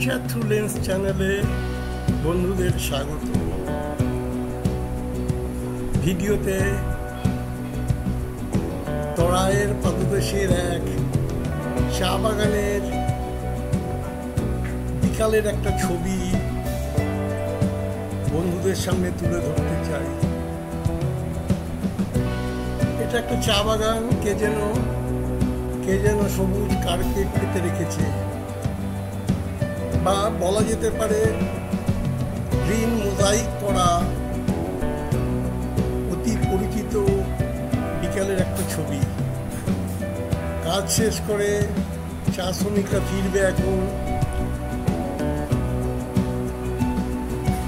Nature through lens চ্যানেলে বন্ধুদের স্বাগত। ভিডিওতে তরাইয়ের পাদদেশের এক চা বাগানের বিকালের একটা ছবি বন্ধুদের সামনে তুলে ধরতে চাই। এটা একটা চা বাগান, কে যেন সবুজ কার্পেট পেতে রেখেছে, বা বলা যেতে পারে গ্রিন মোজাইক করা অতি পরিচিত বিকালের একটা ছবি। কাজ শেষ করে চা শ্রমিকরা ফিরবে এখন।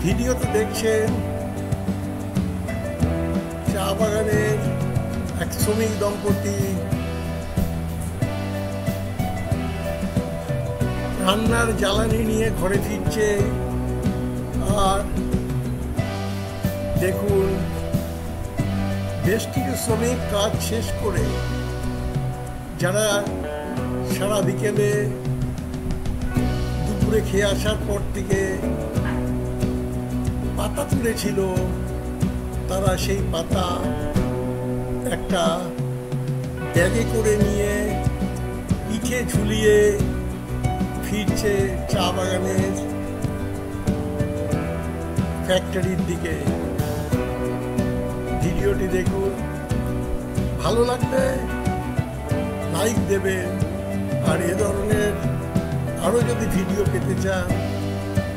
ভিডিওতে দেখছেন চা বাগানের এক শ্রমিক দম্পতি রান্নার জ্বালানি নিয়ে ঘরে ফিরছে। আর দেখুন, বেশ কিছু শ্রমিক কাজ শেষ করে, যারা সারা বিকেলে দুপুরে খেয়ে আসার পর থেকে পাতা তুলেছিল, তারা সেই পাতা একটা ব্যাগে করে নিয়ে পিঠে ঝুলিয়ে ফিরছে চা বাগানের ফ্যাক্টরির দিকে। ভিডিওটি দেখুন, ভালো লাগলে লাইক দেবেন, আর এ ধরনের আরও যদি ভিডিও পেতে চান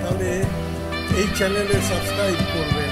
তাহলে এই চ্যানেলে সাবস্ক্রাইব করবেন।